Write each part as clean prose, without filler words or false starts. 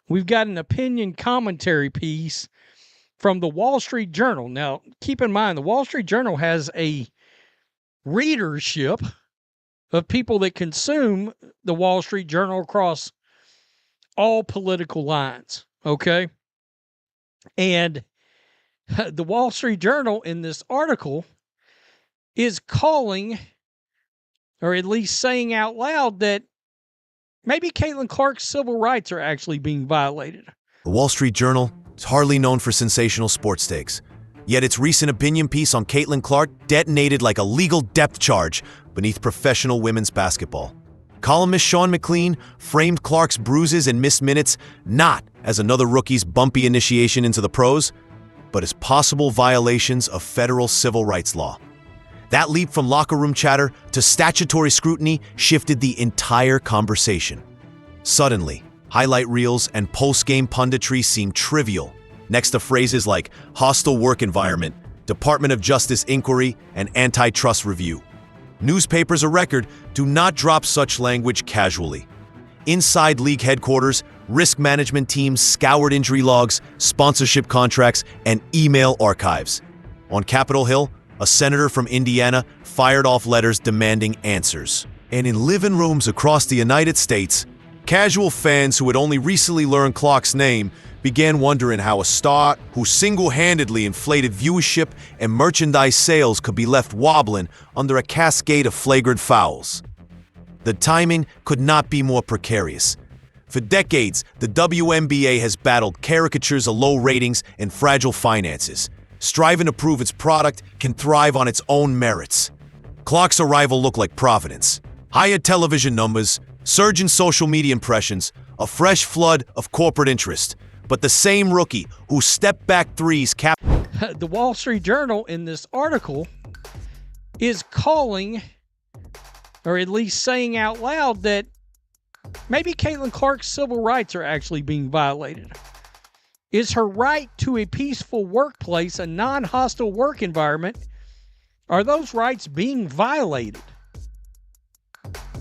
we've got an opinion commentary piece from the Wall Street Journal. Now, keep in mind, the Wall Street Journal has a readership of people that consume the Wall Street Journal across all political lines, okay? And the Wall Street Journal in this article is calling, or at least saying out loud, that maybe Caitlin Clark's civil rights are actually being violated. The Wall Street Journal is hardly known for sensational sports takes. Yet its recent opinion piece on Caitlin Clark detonated like a legal depth charge beneath professional women's basketball. Columnist Sean McLean framed Clark's bruises and missed minutes not as another rookie's bumpy initiation into the pros, but as possible violations of federal civil rights law. That leap from locker room chatter to statutory scrutiny shifted the entire conversation. Suddenly, highlight reels and post-game punditry seemed trivial, next to phrases like hostile work environment, Department of Justice inquiry, and antitrust review. Newspapers of record do not drop such language casually. Inside league headquarters, risk management teams scoured injury logs, sponsorship contracts, and email archives. On Capitol Hill, a senator from Indiana fired off letters demanding answers. And in living rooms across the United States, casual fans who had only recently learned Clark's name began wondering how a star who single-handedly inflated viewership and merchandise sales could be left wobbling under a cascade of flagrant fouls. The timing could not be more precarious. For decades, the WNBA has battled caricatures of low ratings and fragile finances. Striving to prove its product can thrive on its own merits. Clark's arrival looked like providence. Higher television numbers, surge in social media impressions, a fresh flood of corporate interest. But the same rookie who stepped back threes The Wall Street Journal in this article is calling, or at least saying out loud, that maybe Caitlin Clark's civil rights are actually being violated. Is her right to a peaceful workplace, a non-hostile work environment, are those rights being violated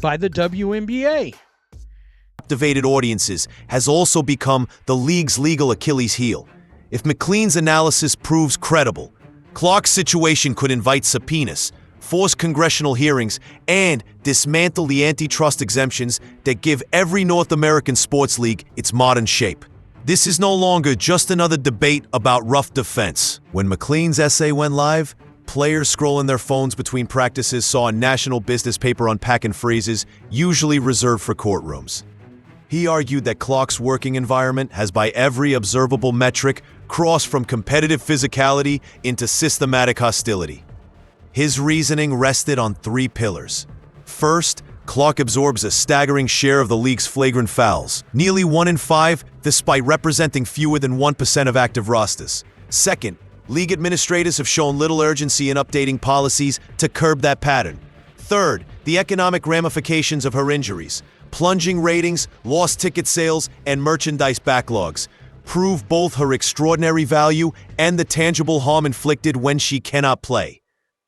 by the WNBA? Captivated audiences has also become the league's legal Achilles heel. If McLean's analysis proves credible, Clark's situation could invite subpoenas, force congressional hearings, and dismantle the antitrust exemptions that give every North American sports league its modern shape. This is no longer just another debate about rough defense. When McLean's essay went live, players scrolling their phones between practices saw a national business paper unpacking phrases usually reserved for courtrooms. He argued that Clark's working environment has, by every observable metric, crossed from competitive physicality into systematic hostility. His reasoning rested on three pillars. First, Clark absorbs a staggering share of the league's flagrant fouls, nearly 1 in 5, despite representing fewer than 1% of active rosters. Second, league administrators have shown little urgency in updating policies to curb that pattern. Third, the economic ramifications of her injuries, plunging ratings, lost ticket sales, and merchandise backlogs, prove both her extraordinary value and the tangible harm inflicted when she cannot play.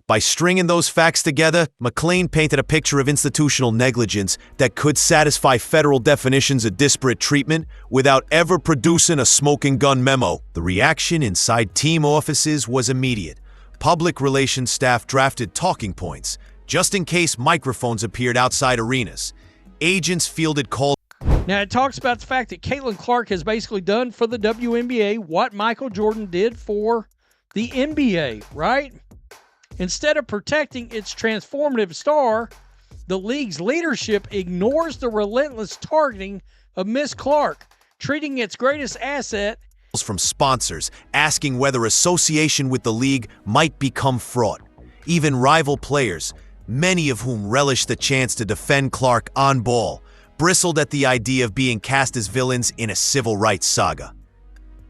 By stringing those facts together, McLean painted a picture of institutional negligence that could satisfy federal definitions of disparate treatment without ever producing a smoking gun memo. The reaction inside team offices was immediate. Public relations staff drafted talking points, just in case microphones appeared outside arenas. Agents fielded calls. Now, it talks about the fact that Caitlin Clark has basically done for the WNBA what Michael Jordan did for the NBA, right? Instead of protecting its transformative star, the league's leadership ignores the relentless targeting of Miss Clark, treating its greatest asset from sponsors asking whether association with the league might become fraught. Even rival players, many of whom relished the chance to defend Clark on ball, bristled at the idea of being cast as villains in a civil rights saga.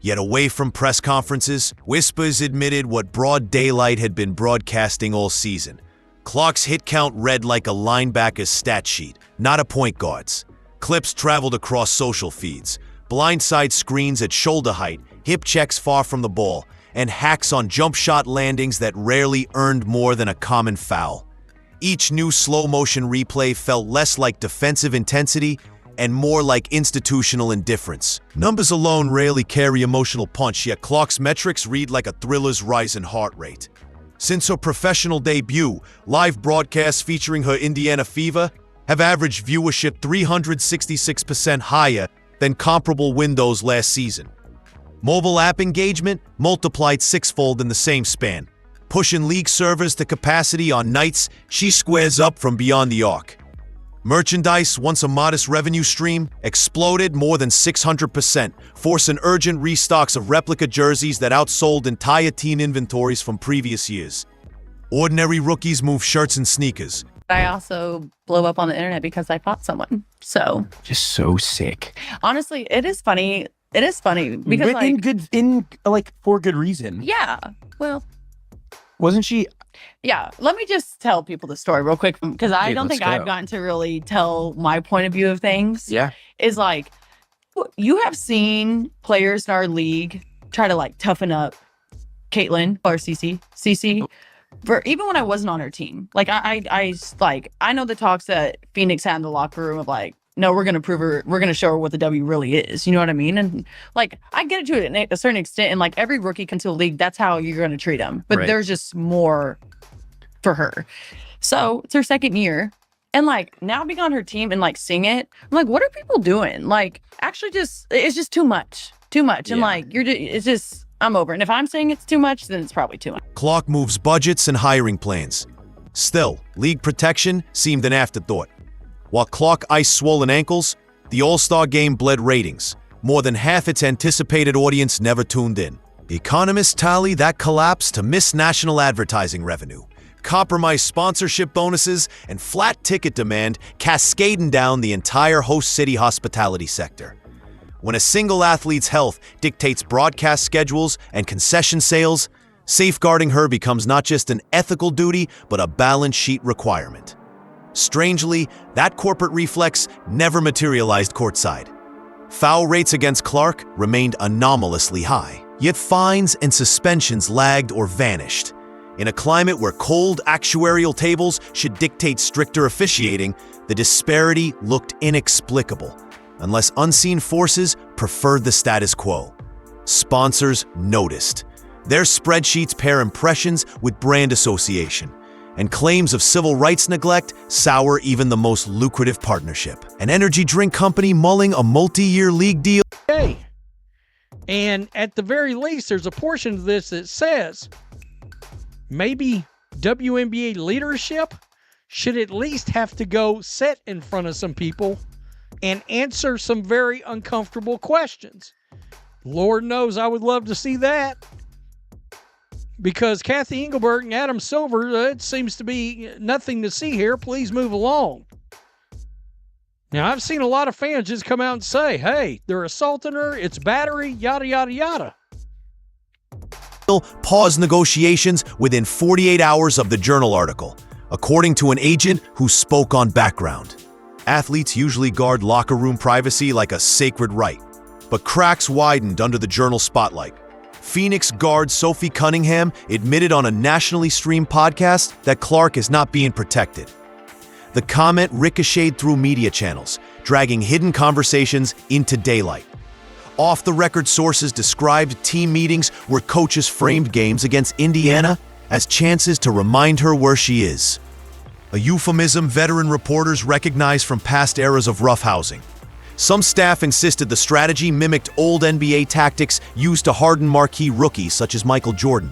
Yet away from press conferences, whispers admitted what broad daylight had been broadcasting all season. Clark's hit count read like a linebacker's stat sheet, not a point guard's. Clips traveled across social feeds, blindside screens at shoulder height, hip checks far from the ball, and hacks on jump shot landings that rarely earned more than a common foul. Each new slow-motion replay felt less like defensive intensity and more like institutional indifference. Numbers alone rarely carry emotional punch, yet Clark's metrics read like a thriller's rise in heart rate. Since her professional debut, live broadcasts featuring her Indiana Fever have averaged viewership 366% higher than comparable windows last season. Mobile app engagement multiplied sixfold in the same span, pushing league servers to capacity on nights she squares up from beyond the arc. Merchandise, once a modest revenue stream, exploded more than 600%, forcing urgent restocks of replica jerseys that outsold entire team inventories from previous years. Ordinary rookies move shirts and sneakers. I also blow up on the internet because I fought someone. So Just so sick. honestly, it is funny. It is funny because For good reason. yeah, well, Wasn't she? yeah. Let me just tell people the story real quick because I Dude, don't let's think I've go. gotten to really tell my point of view of things. Yeah. Is like you have seen players in our league try to like toughen up Caitlin or CC. For even when I wasn't on her team, like I know the talks that Phoenix had in the locker room of like, no, we're gonna prove her, we're gonna show her what the W really is. You know what I mean? And like I get it to a certain extent, and like every rookie comes to the league, that's how you're gonna treat them. But Right. there's just more for her. So it's her second year, and like now being on her team and like seeing it, I'm like, what are people doing? Like actually, it's just too much, and Yeah. like it's just. I'm over. And if I'm saying it's too much, then it's probably too much. Clark moves budgets and hiring plans. Still, league protection seemed an afterthought. While Clark iced swollen ankles, the All-Star game bled ratings. More than half its anticipated audience never tuned in. Economists tally that collapse to missed national advertising revenue, compromised sponsorship bonuses, and flat ticket demand cascading down the entire host city hospitality sector. When a single athlete's health dictates broadcast schedules and concession sales, safeguarding her becomes not just an ethical duty, but a balance sheet requirement. Strangely, that corporate reflex never materialized courtside. Foul rates against Clark remained anomalously high, yet fines and suspensions lagged or vanished. In a climate where cold actuarial tables should dictate stricter officiating, the disparity looked inexplicable, unless unseen forces preferred the status quo. Sponsors noticed. Their spreadsheets pair impressions with brand association, and claims of civil rights neglect sour even the most lucrative partnership. An energy drink company mulling a multi-year league deal. Okay. And at the very least, there's a portion of this that says maybe WNBA leadership should at least have to go sit in front of some people and answer some very uncomfortable questions. Lord knows I would love to see that. Because Kathy Engelbert and Adam Silver, it seems to be nothing to see here. Please move along. Now, I've seen a lot of fans just come out and say, hey, they're assaulting her, it's battery, yada, yada, yada. Paused negotiations within 48 hours of the Journal article, according to an agent who spoke on background. Athletes usually guard locker room privacy like a sacred right, but cracks widened under the Journal spotlight. Phoenix guard Sophie Cunningham admitted on a nationally streamed podcast that Clark is not being protected. The comment ricocheted through media channels, dragging hidden conversations into daylight. Off-the-record sources described team meetings where coaches framed games against Indiana as chances to remind her where she is. A euphemism veteran reporters recognized from past eras of roughhousing. Some staff insisted the strategy mimicked old NBA tactics used to harden marquee rookies such as Michael Jordan.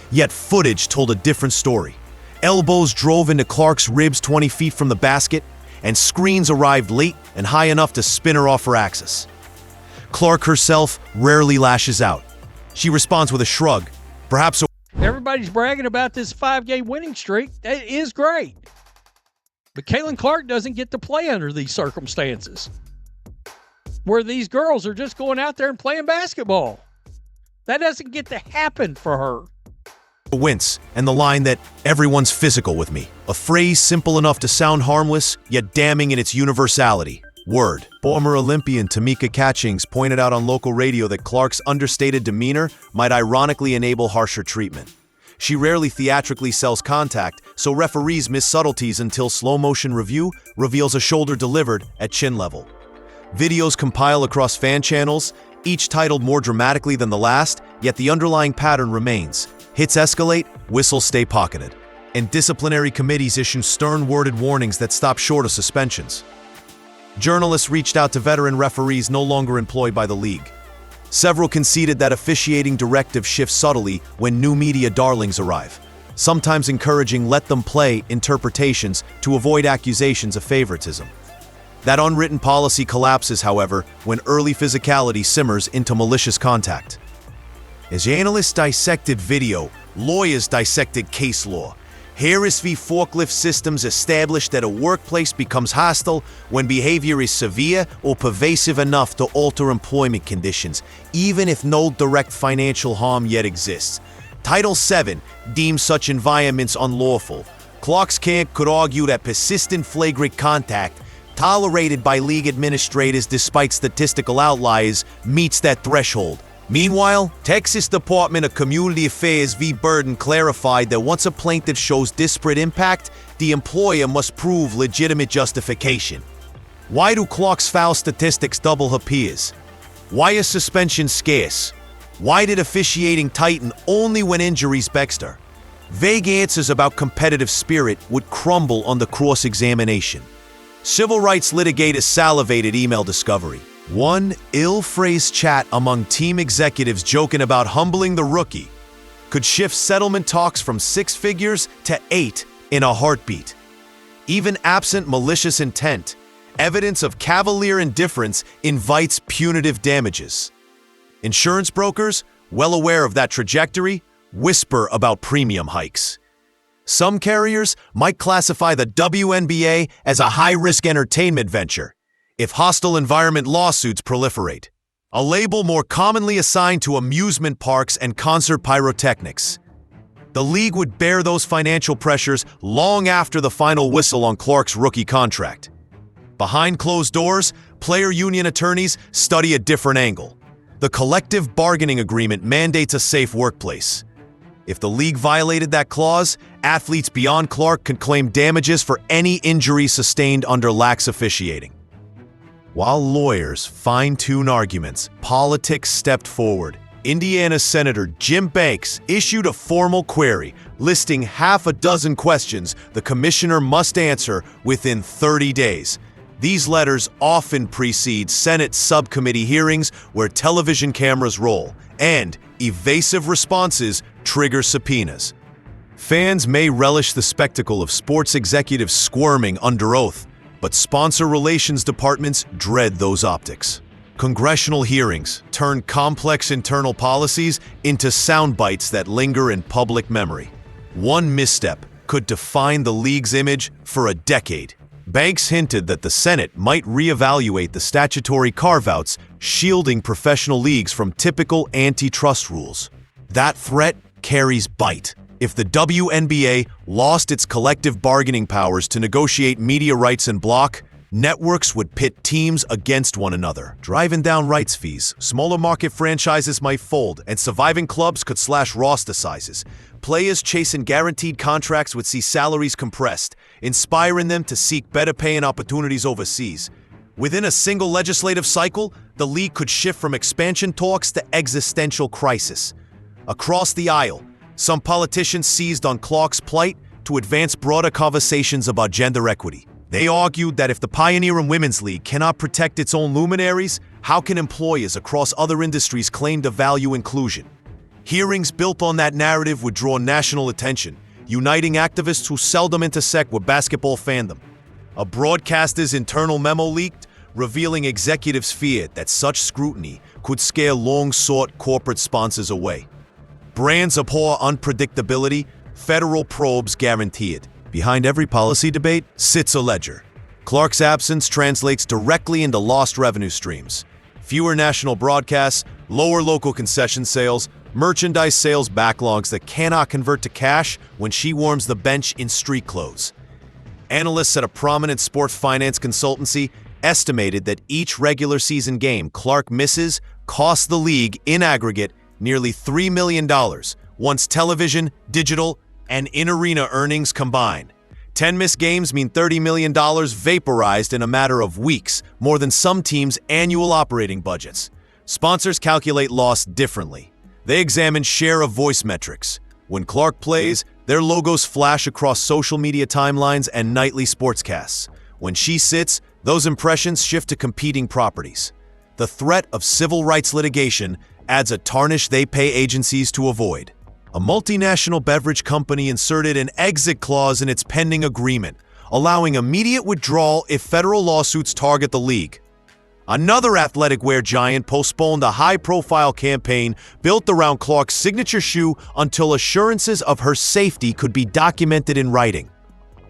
Yet footage told a different story. Elbows drove into Clark's ribs 20 feet from the basket, and screens arrived late and high enough to spin her off her axis. Clark herself rarely lashes out. She responds with a shrug, perhaps a Everybody's bragging about this 5-game winning streak. It is great. But Caitlin Clark doesn't get to play under these circumstances, where these girls are just going out there and playing basketball. That doesn't get to happen for her. wince, and the line that everyone's physical with me. A phrase simple enough to sound harmless, yet damning in its universality. Word. Former Olympian Tamika Catchings pointed out on local radio that Clark's understated demeanor might ironically enable harsher treatment. She rarely theatrically sells contact, so referees miss subtleties until slow-motion review reveals a shoulder delivered at chin level. Videos compile across fan channels, each titled more dramatically than the last, yet the underlying pattern remains. Hits escalate, whistles stay pocketed, and disciplinary committees issue stern-worded warnings that stop short of suspensions. Journalists reached out to veteran referees no longer employed by the league. Several conceded that officiating directives shift subtly when new media darlings arrive, sometimes encouraging let-them-play interpretations to avoid accusations of favoritism. That unwritten policy collapses, however, when early physicality simmers into malicious contact. As analysts dissected video, lawyers dissected case law. Harris v. Forklift Systems established that a workplace becomes hostile when behavior is severe or pervasive enough to alter employment conditions, even if no direct financial harm yet exists. Title VII deems such environments unlawful. Clark's camp could argue that persistent flagrant contact, tolerated by league administrators despite statistical outliers, meets that threshold. Meanwhile, Texas Department of Community Affairs v. Burden clarified that once a plaintiff shows disparate impact, the employer must prove legitimate justification. Why do Clark's foul statistics double her peers? Why is suspension scarce? Why did officiating tighten only when injuries vexed her? Vague answers about competitive spirit would crumble on the cross-examination. Civil rights litigators salivated email discovery. One ill-phrased chat among team executives joking about humbling the rookie could shift settlement talks from 6 figures to 8 in a heartbeat. Even absent malicious intent, evidence of cavalier indifference invites punitive damages. Insurance brokers, well aware of that trajectory, whisper about premium hikes. Some carriers might classify the WNBA as a high-risk entertainment venture if hostile environment lawsuits proliferate, a label more commonly assigned to amusement parks and concert pyrotechnics. The league would bear those financial pressures long after the final whistle on Clark's rookie contract. Behind closed doors, player union attorneys study a different angle. The collective bargaining agreement mandates a safe workplace. If the league violated that clause, athletes beyond Clark could claim damages for any injury sustained under lax officiating. While lawyers fine-tune arguments, politics stepped forward. Indiana Senator Jim Banks issued a formal query listing half a dozen questions the commissioner must answer within 30 days. These letters often precede Senate subcommittee hearings where television cameras roll, and evasive responses trigger subpoenas. Fans may relish the spectacle of sports executives squirming under oath, but sponsor relations departments dread those optics. Congressional hearings turn complex internal policies into sound bites that linger in public memory. One misstep could define the league's image for a decade. Banks hinted that the Senate might reevaluate the statutory carve-outs shielding professional leagues from typical antitrust rules. That threat carries bite. If the WNBA lost its collective bargaining powers to negotiate media rights and block, networks would pit teams against one another, driving down rights fees. Smaller market franchises might fold, and surviving clubs could slash roster sizes. Players chasing guaranteed contracts would see salaries compressed, inspiring them to seek better paying opportunities overseas. Within a single legislative cycle, the league could shift from expansion talks to existential crisis. Across the aisle, some politicians seized on Clark's plight to advance broader conversations about gender equity. They argued that if the pioneering women's league cannot protect its own luminaries, how can employers across other industries claim to value inclusion? Hearings built on that narrative would draw national attention, uniting activists who seldom intersect with basketball fandom. A broadcaster's internal memo leaked, revealing executives feared that such scrutiny could scare long-sought corporate sponsors away. Brands abhor unpredictability, federal probes guarantee it. Behind every policy debate sits a ledger. Clark's absence translates directly into lost revenue streams. Fewer national broadcasts, lower local concession sales, merchandise sales backlogs that cannot convert to cash when she warms the bench in street clothes. Analysts at a prominent sports finance consultancy estimated that each regular season game Clark misses costs the league, in aggregate, nearly $3 million once television, digital, and in-arena earnings combine. 10 missed games mean $30 million vaporized in a matter of weeks, more than some teams' annual operating budgets. Sponsors calculate loss differently. They examine share of voice metrics. When Clark plays, their logos flash across social media timelines and nightly sportscasts. When she sits, those impressions shift to competing properties. The threat of civil rights litigation adds a tarnish they pay agencies to avoid. A multinational beverage company inserted an exit clause in its pending agreement, allowing immediate withdrawal if federal lawsuits target the league. Another athletic wear giant postponed a high-profile campaign built around Clark's signature shoe until assurances of her safety could be documented in writing.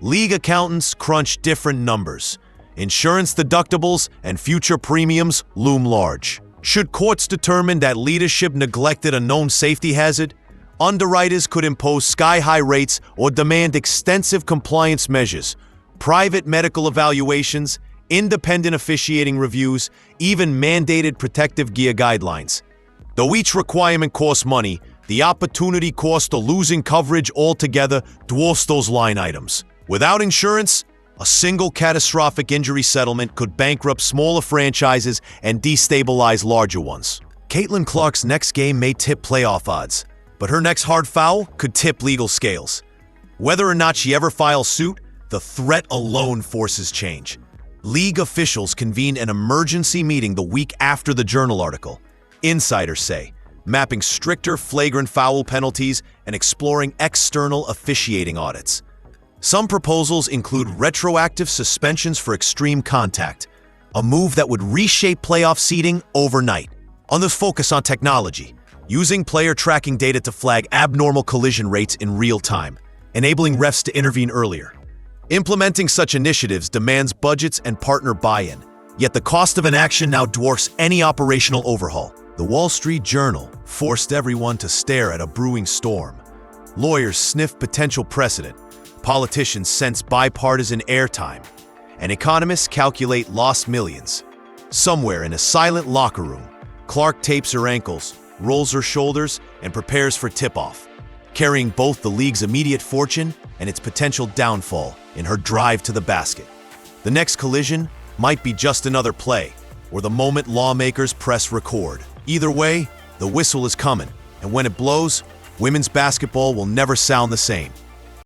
League accountants crunch different numbers. Insurance deductibles and future premiums loom large. Should courts determine that leadership neglected a known safety hazard, underwriters could impose sky-high rates or demand extensive compliance measures, private medical evaluations, independent officiating reviews, even mandated protective gear guidelines. Though each requirement costs money, the opportunity cost of losing coverage altogether dwarfs those line items. Without insurance, a single catastrophic injury settlement could bankrupt smaller franchises and destabilize larger ones. Caitlin Clark's next game may tip playoff odds, but her next hard foul could tip legal scales. Whether or not she ever files suit, the threat alone forces change. League officials convened an emergency meeting the week after the Journal article. Insiders say, mapping stricter flagrant foul penalties and exploring external officiating audits. Some proposals include retroactive suspensions for extreme contact, a move that would reshape playoff seeding overnight. Others focus on technology, using player tracking data to flag abnormal collision rates in real time, enabling refs to intervene earlier. Implementing such initiatives demands budgets and partner buy-in, yet the cost of inaction now dwarfs any operational overhaul. The Wall Street Journal forced everyone to stare at a brewing storm. Lawyers sniff potential precedent, politicians sense bipartisan airtime, and economists calculate lost millions. Somewhere in a silent locker room, Clark tapes her ankles, rolls her shoulders, and prepares for tip-off, carrying both the league's immediate fortune and its potential downfall in her drive to the basket. The next collision might be just another play, or the moment lawmakers press record. Either way, the whistle is coming, and when it blows, women's basketball will never sound the same.